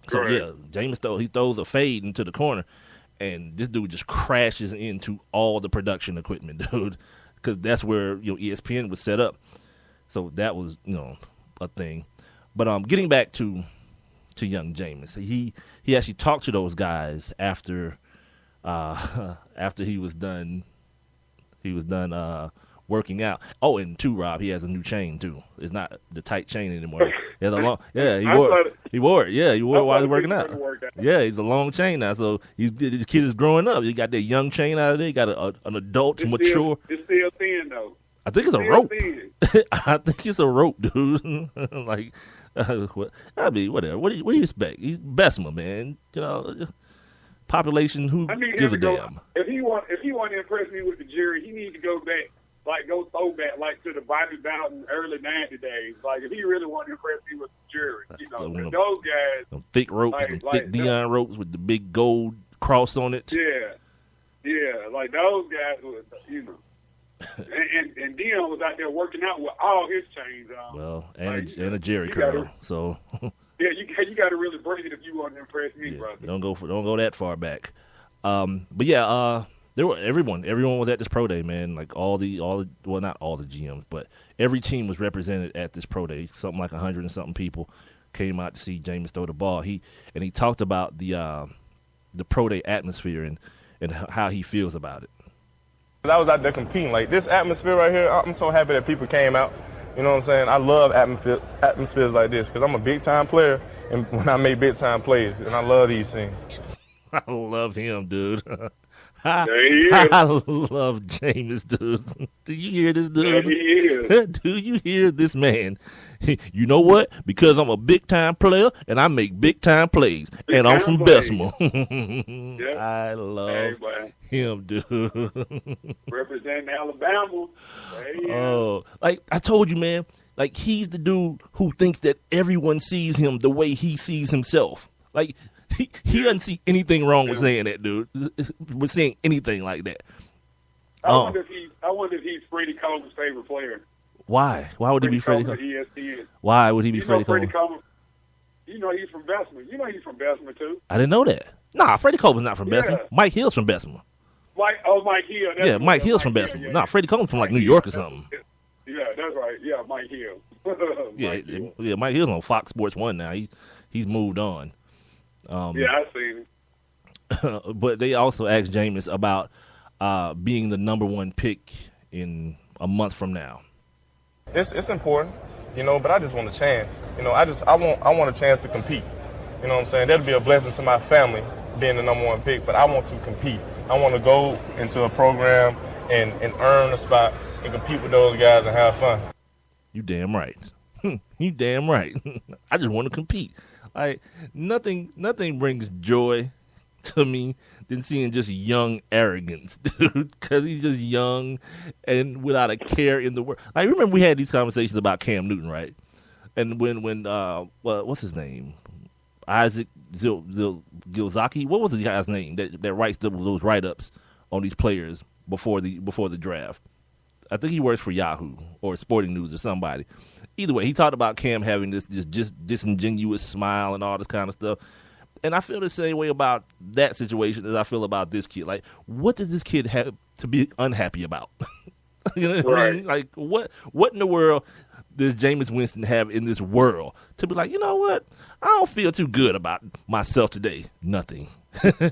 So, yeah, Jameis he throws a fade into the corner, and this dude just crashes into all the production equipment, dude, because that's where ESPN was set up. So that was a thing. But getting back to young Jameis, he actually talked to those guys after he was done. He was done working out. Oh, and too, Rob, he has a new chain too. It's not the tight chain anymore. He has a long. Yeah, he wore it. Yeah, he wore it while he was working out. Yeah, he's a long chain now. So this kid is growing up. You got that young chain out of there. You got an adult, mature. It's still thin though. I think it's a rope. I think it's a rope, dude. Like, I mean, whatever. What do you expect? He's Bessemer, man. Population. Who gives a damn? If he want to impress me with the jury, he needs to go back. Like, go throwback, like, to the Bobby Bowden early 90 days. Like, if he really wanted to impress me with the jury, those guys. Them thick ropes, thick Deion ropes with the big gold cross on it. Yeah, like, those guys were, and Deion was out there working out with all his chains on. Well, and a Jerry curl, so. Yeah, you got to really break it if you want to impress me, brother. Don't go that far back. But yeah, everyone was at this pro day, man. Like not all the GMs, but every team was represented at this pro day. Something like 100 and something people came out to see Jameis throw the ball. He talked about the pro day atmosphere and how he feels about it. I was out there competing. Like, this atmosphere right here, I'm so happy that people came out. You know what I'm saying? I love atmospheres like this because I'm a big-time player and when I make big-time plays, and I love these things. I love him, dude. There he is. I love Jameis, dude. Do you hear this, dude? There he is. Do you hear this man? You know what? Because I'm a big-time player, and I make big-time plays, and I'm from Bessemer. Yep. I love him, dude. Representing Alabama. Oh, like I told you, man, like he's the dude who thinks that everyone sees him the way he sees himself. Like, he doesn't see anything wrong with saying that, dude. With saying anything like that. I wonder if he's Freddie Coleman's favorite player. Why? Why would he be Freddie Coleman? ESPN. Why would he be Freddie Coleman? You know he's from Bessemer. You know he's from Bessemer too. I didn't know that. Nah, Freddie Coleman's not from Bessemer. Mike Hill's from Bessemer. Mike Hill. Yeah, Mike Hill's from Bessemer. Yeah. Nah, Freddie Coleman's from like New York or something. Yeah, that's right. Yeah, Mike Hill. Yeah, Mike Hill's on Fox Sports 1 now. He's moved on. Yeah, I've seen it. But they also asked Jameis about being the number one pick in a month from now. It's important, but I just want a chance. I want a chance to compete. You know what I'm saying? That'll be a blessing to my family being the number one pick, but I want to compete. I want to go into a program and earn a spot and compete with those guys and have fun. You damn right. You damn right. I just want to compete. Nothing brings joy to me than seeing just young arrogance, dude, because he's just young and without a care in the world. I remember we had these conversations about Cam Newton, right? And when what's his name? Isaac Gilzaki? What was the guy's name that writes those write-ups on these players before the draft? I think he works for Yahoo or Sporting News or somebody. Either way, he talked about Cam having this just disingenuous smile and all this kind of stuff. And I feel the same way about that situation as I feel about this kid. Like, what does this kid have to be unhappy about? You know what I mean? Like, what in the world does Jameis Winston have in this world to be like, you know what? I don't feel too good about myself today. Nothing.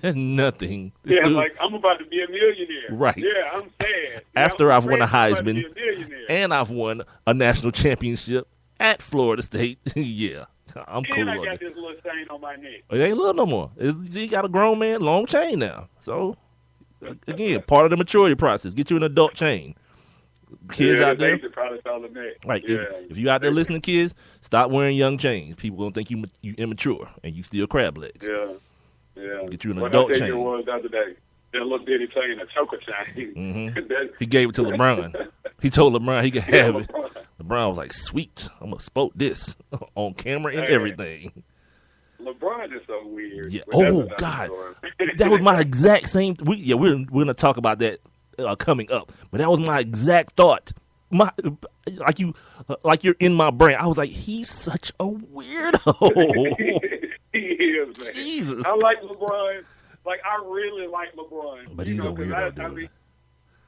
Nothing. This dude, like, I'm about to be a millionaire. Right. Yeah, I'm sad. After I've won a Heisman and I've won a national championship at Florida State. Yeah. I'm cool. And I got this little chain on my neck. It ain't little no more. He got a grown man long chain now. So, again, part of the maturity process. Get you an adult chain. Kids out there. Right. Yeah. If you out there listening, kids, stop wearing young chains. People gonna think you immature and you still crab legs. Yeah. Yeah. Get you an adult chain. I was the other day. That little bitty chain, a choker chain. Mm-hmm. He gave it to LeBron. He told LeBron he could have it. LeBron was like, "Sweet, I'm gonna sport this on camera and everything." LeBron is so weird. Yeah. Oh God, that was my exact same. We're gonna talk about that coming up, but that was my exact thought. Like you're in my brain. I was like, he's such a weirdo. He is, does, man. Jesus. I like LeBron. Like, I really like LeBron. But he's a weirdo, dude. I mean,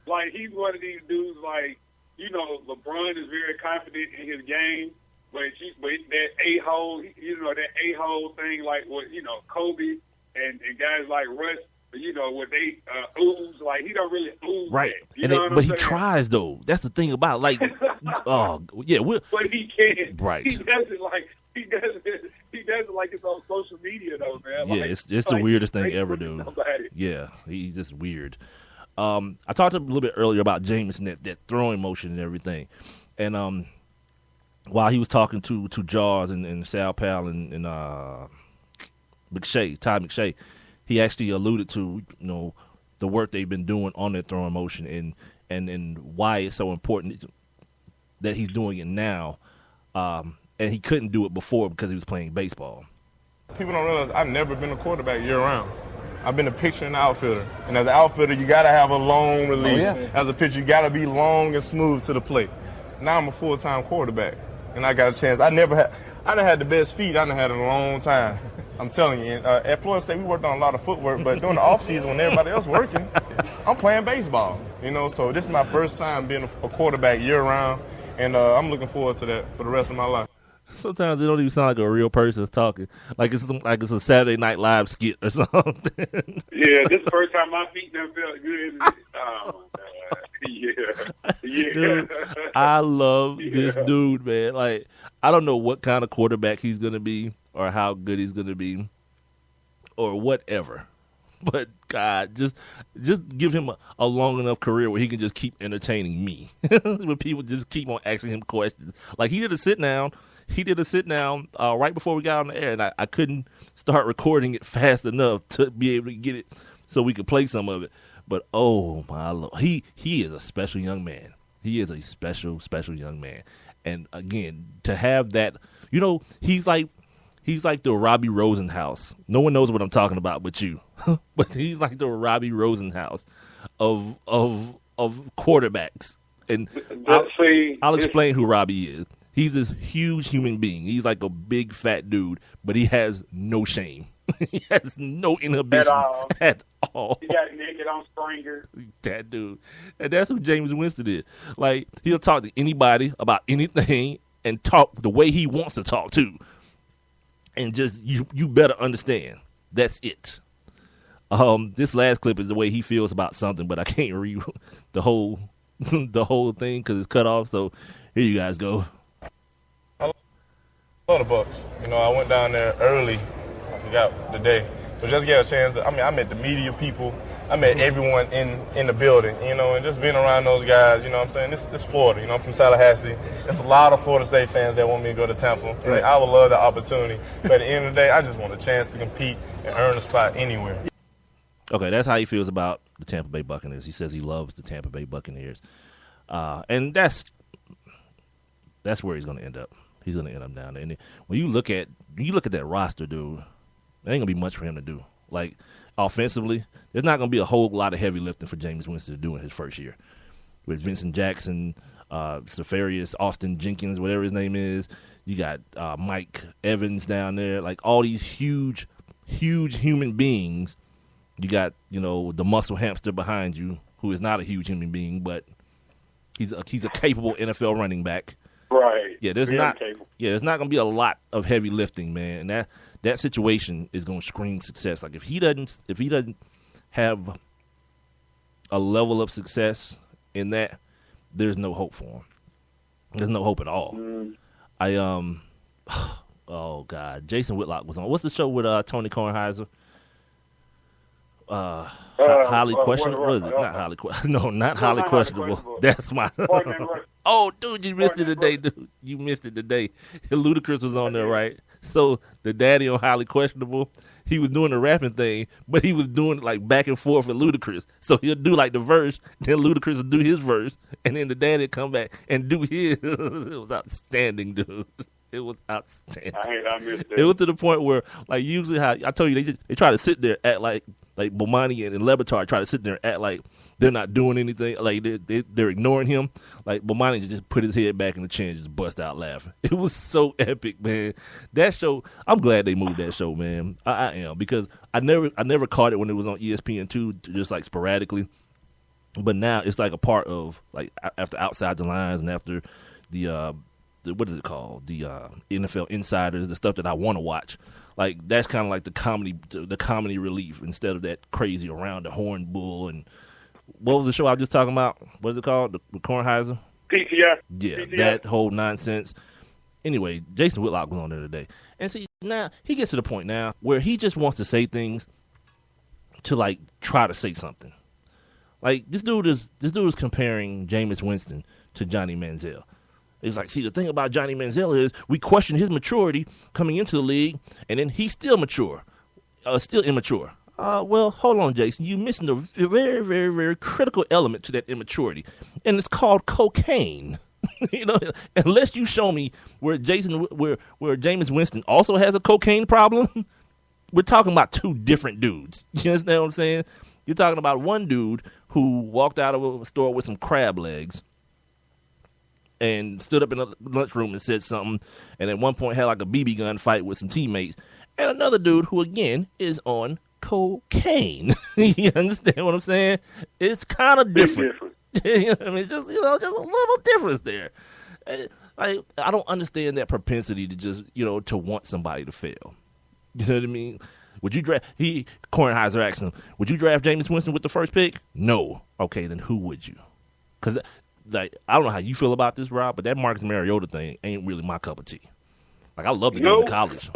like, he's one of these dudes, like, LeBron is very confident in his game, but that a-hole, that a-hole thing, like what, Kobe and guys like Russ, what they ooze, like, he don't really ooze. Right. That, but he tries, though. That's the thing about, like, oh, yeah. But he can't. Right. He doesn't like it's on social media, though, man. Yeah, like, it's the weirdest thing ever, dude. Yeah, he's just weird. I talked a little bit earlier about Jameis and that throwing motion and everything. And while he was talking to Jaws and Sal Pal and McShay, Todd McShay, he actually alluded to, the work they've been doing on that throwing motion and why it's so important that he's doing it now. And he couldn't do it before because he was playing baseball. People don't realize I've never been a quarterback year-round. I've been a pitcher and outfielder. And as an outfielder, you got to have a long release. Oh, yeah. As a pitcher, you got to be long and smooth to the plate. Now I'm a full-time quarterback, and I got a chance. I done had the best feet I done had in a long time. I'm telling you. At Florida State, we worked on a lot of footwork, but during the off-season when everybody else working, I'm playing baseball. So this is my first time being a quarterback year-round, and I'm looking forward to that for the rest of my life. Sometimes it don't even sound like a real person talking. Like it's a Saturday Night Live skit or something. Yeah, this is the first time my feet done felt good. Oh, my God. Yeah. Dude, I love this dude, man. Like, I don't know what kind of quarterback he's going to be or how good he's going to be or whatever. But, God, just give him a long enough career where he can just keep entertaining me. When people just keep on asking him questions. Like, he did a sit-down right before we got on the air, and I couldn't start recording it fast enough to be able to get it so we could play some of it. But, oh, my Lord, he is a special young man. He is a special, special young man. And, again, to have that, he's like the Robbie Rosenhaus. No one knows what I'm talking about but you. But he's like the Robbie Rosenhaus of quarterbacks. And I'll explain who Robbie is. He's this huge human being. He's like a big fat dude, but he has no shame. He has no inhibition at all. He got naked on Springer. That dude. And that's who Jameis Winston is. Like, he'll talk to anybody about anything and talk the way he wants to talk too. And just, you better understand. That's it. This last clip is the way he feels about something, but I can't read the whole thing because it's cut off. So here you guys go. I love the Bucks. I went down there early. I forgot the day. But just get a chance. I met the media people. I met everyone in the building, and just being around those guys, what I'm saying? This Florida, I'm from Tallahassee. There's a lot of Florida State fans that want me to go to Tampa. Right. I would love the opportunity. But at the end of the day, I just want a chance to compete and earn a spot anywhere. Okay, that's how he feels about the Tampa Bay Buccaneers. He says he loves the Tampa Bay Buccaneers. And that's where he's going to end up. He's going to end up down there. And when you look at that roster, dude, there ain't going to be much for him to do. Like, offensively, there's not going to be a whole lot of heavy lifting for Jameis Winston to do in his first year. With Vincent Jackson, Seferius, Austin Jenkins, whatever his name is. You got Mike Evans down there. Like, all these huge, huge human beings. You got, the muscle hamster behind you, who is not a huge human being, but he's a capable NFL running back. Right. Yeah, there's not going to be a lot of heavy lifting, man. And that situation is going to scream success. Like, if he doesn't have a level of success in that, there's no hope for him. There's no hope at all. Oh God, Jason Whitlock was on. What's the show with Tony Kornheiser? Highly questionable. What is it? Not highly questionable. No, not highly questionable. That's my. Oh, dude, you missed it today, dude. You missed it today. Ludacris was on there, right? So the daddy on Highly Questionable, he was doing the rapping thing, but he was doing it like back and forth with Ludacris. So he'll do like the verse, then Ludacris will do his verse, and then the daddy will come back and do his. It was outstanding, dude. It was outstanding. I missed it. It was to the point where, like, usually how I told you, they try to sit there, act like like Bomani and Lebatard try to sit there and act like they're not doing anything, like they're ignoring him. Like Bomani just put his head back in the chair and just bust out laughing. It was so epic, man. That show, I'm glad they moved that show, man. I am, because I never caught it when it was on ESPN2, just like sporadically. But now it's like a part of, like, after Outside the Lines and after the what is it called? The NFL Insiders, the stuff that I want to watch. Like, that's kind of like the comedy relief instead of that crazy Around the Horn Bull. And what was the show I was just talking about? What is it called? The Kornheiser? PTI. Yeah, PTI. That whole nonsense. Anyway, Jason Whitlock was on there today. And see, now he gets to the point now where he just wants to say things to, like, try to say something. Like, this dude is comparing Jameis Winston to Johnny Manziel. It's like, see, the thing about Johnny Manziel is we question his maturity coming into the league, and then he's still still immature. Well, hold on, Jason. You're missing a very, very, very critical element to that immaturity, and it's called cocaine. You know, unless you show me where Jameis Winston also has a cocaine problem, we're talking about two different dudes. You understand what I'm saying? You're talking about one dude who walked out of a store with some crab legs and stood up in the lunchroom and said something, and at one point had like a BB gun fight with some teammates, and another dude who, again, is on cocaine. You understand what I'm saying? It's kind of different. You know, I mean, it's just, just a little difference there. I don't understand that propensity to just, to want somebody to fail. You know what I mean? Would you draft? Kornheiser asked him, "Would you draft Jameis Winston with the first pick?" No. Okay, then who would you? Because I don't know how you feel about this, Rob, but that Marcus Mariota thing ain't really my cup of tea. Like, I loved him in college.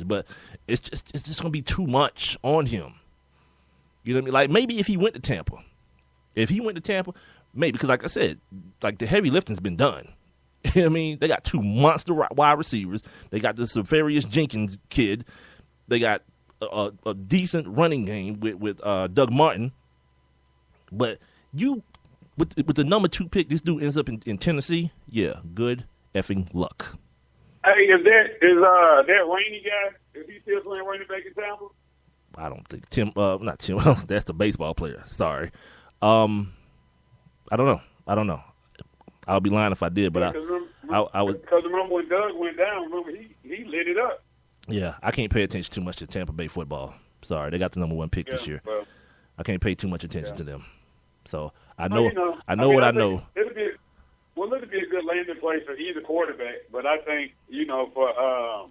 But it's just gonna be too much on him. You know what I mean? Like, maybe if he went to Tampa, maybe, because like I said, like, the heavy lifting's been done. You know what I mean? They got two monster wide receivers. They got this Savarius Jenkins kid. They got a decent running game with Doug Martin. But with the number 2 pick, this dude ends up in Tennessee. Yeah, good effing luck. Hey, is that Rainey guy? Is he still playing running back in Tampa? I don't think not Tim. That's the baseball player. Sorry. I don't know. I'll be lying if I did, but I was, because remember when Doug went down. Remember he lit it up. Yeah, I can't pay attention too much to Tampa Bay football. Sorry, they got the number 1 pick this year. Well, I can't pay too much attention to them. So I know what I know. It'll be a good landing place for either quarterback, but I think for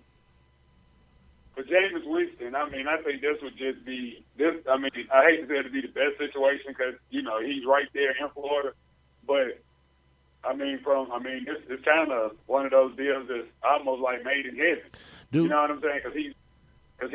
Jameis Winston, I think this would just be this. I hate to say it'd be the best situation because he's right there in Florida, but it's kind of one of those deals that's almost like made in heaven. Dude. You know what I'm saying? Because he's a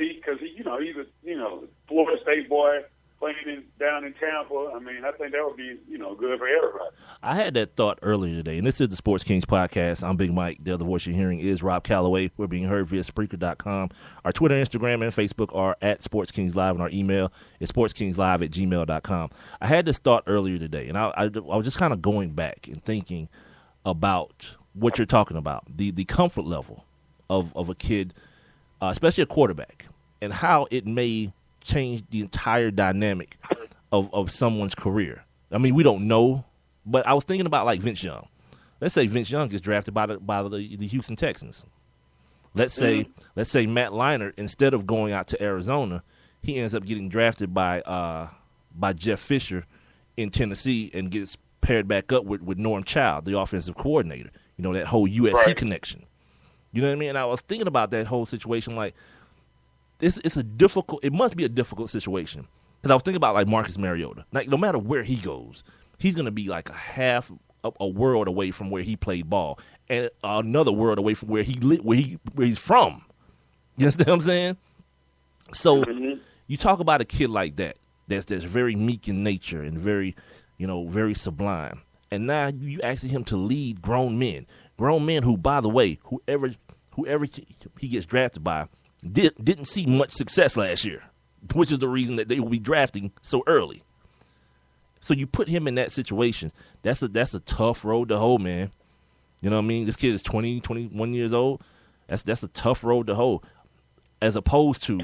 Florida State boy playing down in Tampa. I think that would be good for everybody. I had that thought earlier today, and this is the Sports Kings podcast. I'm Big Mike. The other voice you're hearing is Rob Calloway. We're being heard via Spreaker.com. Our Twitter, Instagram, and Facebook are at Sports Kings Live, and our email is sportskingslive@gmail.com. I had this thought earlier today, and I was just kind of going back and thinking about what you're talking about, the comfort level of a kid, especially a quarterback, and how it may change the entire dynamic of someone's career. We don't know, but I was thinking about, like, Vince Young. Let's say Vince Young gets drafted by the Houston Texans. Let's say Matt Leinart, instead of going out to Arizona, he ends up getting drafted by Jeff Fisher in Tennessee and gets paired back up with Norm Child, the offensive coordinator. That whole USC connection. You know what I mean? And I was thinking about that whole situation, like, it must be a difficult situation. Because I was thinking about, like, Marcus Mariota. Like, no matter where he goes, he's going to be like a world away from where he played ball, and another world away from where he's from. You understand what I'm saying? So you talk about a kid like that's very meek in nature and very, very sublime. And now you asking him to lead grown men who, by the way, whoever he gets drafted by, didn't see much success last year, which is the reason that they will be drafting so early. So you put him in that situation. That's a tough road to hoe, man. You know what I mean? This kid is 21 years old. That's a tough road to hoe, as opposed to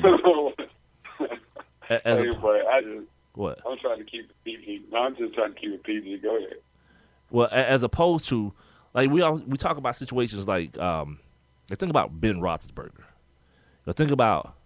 As Hey, but what? I'm trying to keep it PG. No, I'm just trying to keep it PG. Go ahead. Well, as opposed to like we talk about situations like think about Ben Roethlisberger. Think about